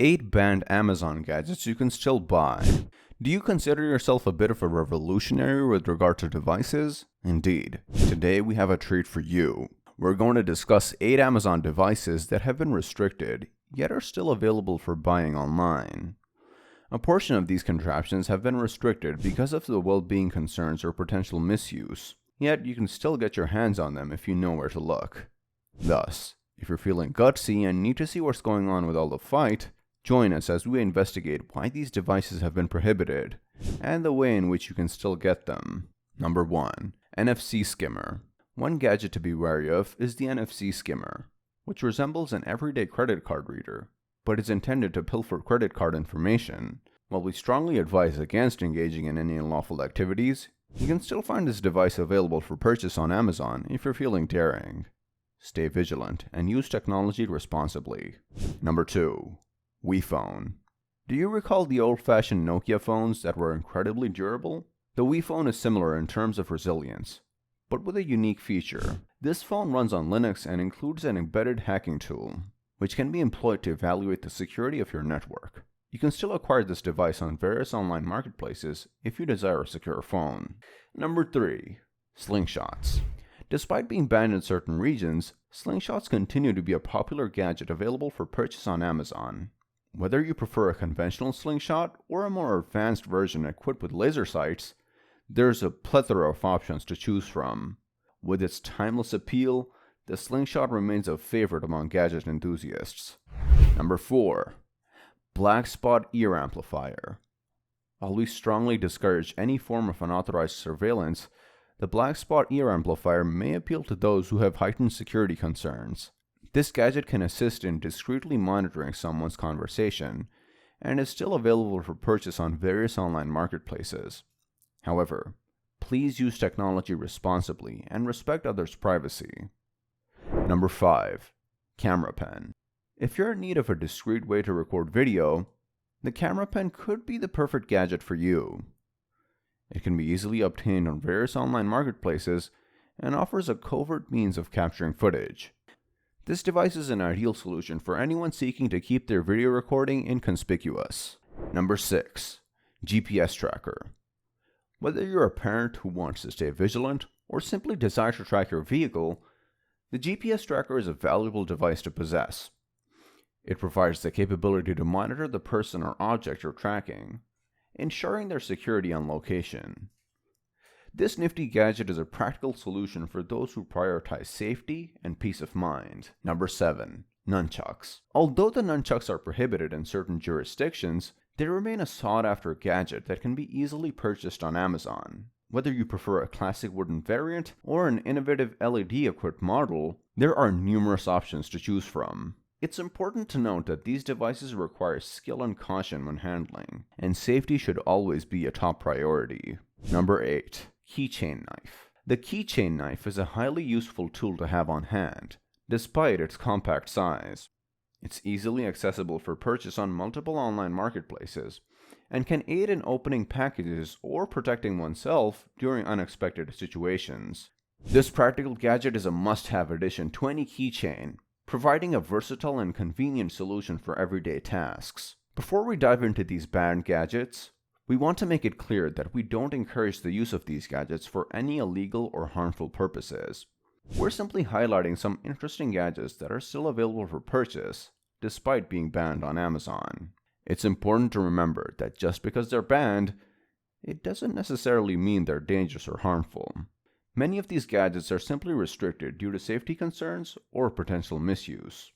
8 banned Amazon gadgets you can still buy. Do you consider yourself a bit of a revolutionary with regard to devices? Indeed. Today we have a treat for you. We're going to discuss 8 Amazon devices that have been restricted, yet are still available for buying online. A portion of these contraptions have been restricted because of the well-being concerns or potential misuse, yet you can still get your hands on them if you know where to look. Thus, if you're feeling gutsy and need to see what's going on with all the fight, join us as we investigate why these devices have been prohibited, and the way in which you can still get them. Number 1. NFC Skimmer. One gadget to be wary of is the NFC Skimmer, which resembles an everyday credit card reader, but is intended to pilfer credit card information. While we strongly advise against engaging in any unlawful activities, you can still find this device available for purchase on Amazon if you're feeling daring. Stay vigilant and use technology responsibly. Number 2. Wii Phone. Do you recall the old-fashioned Nokia phones that were incredibly durable? The Wii Phone is similar in terms of resilience, but with a unique feature. This phone runs on Linux and includes an embedded hacking tool, which can be employed to evaluate the security of your network. You can still acquire this device on various online marketplaces if you desire a secure phone. Number 3. Slingshots. Despite being banned in certain regions, slingshots continue to be a popular gadget available for purchase on Amazon. Whether you prefer a conventional slingshot or a more advanced version equipped with laser sights, there's a plethora of options to choose from. With its timeless appeal, the slingshot remains a favorite among gadget enthusiasts. Number 4. Black Spot Ear Amplifier. While we strongly discourage any form of unauthorized surveillance, the Black Spot Ear Amplifier may appeal to those who have heightened security concerns. This gadget can assist in discreetly monitoring someone's conversation, and is still available for purchase on various online marketplaces. However, please use technology responsibly and respect others' privacy. Number 5. Camera Pen. If you're in need of a discreet way to record video, the Camera Pen could be the perfect gadget for you. It can be easily obtained on various online marketplaces and offers a covert means of capturing footage. This device is an ideal solution for anyone seeking to keep their video recording inconspicuous. Number 6. GPS Tracker. Whether you're a parent who wants to stay vigilant or simply desire to track your vehicle, the GPS Tracker is a valuable device to possess. It provides the capability to monitor the person or object you're tracking, ensuring their security on location. This nifty gadget is a practical solution for those who prioritize safety and peace of mind. Number 7. Nunchucks. Although the nunchucks are prohibited in certain jurisdictions, they remain a sought-after gadget that can be easily purchased on Amazon. Whether you prefer a classic wooden variant or an innovative LED-equipped model, there are numerous options to choose from. It's important to note that these devices require skill and caution when handling, and safety should always be a top priority. Number 8. Keychain Knife. The keychain knife is a highly useful tool to have on hand, despite its compact size. It's easily accessible for purchase on multiple online marketplaces, and can aid in opening packages or protecting oneself during unexpected situations. This practical gadget is a must-have addition to any keychain, providing a versatile and convenient solution for everyday tasks. Before we dive into these banned gadgets, we want to make it clear that we don't encourage the use of these gadgets for any illegal or harmful purposes. We're simply highlighting some interesting gadgets that are still available for purchase, despite being banned on Amazon. It's important to remember that just because they're banned, it doesn't necessarily mean they're dangerous or harmful. Many of these gadgets are simply restricted due to safety concerns or potential misuse.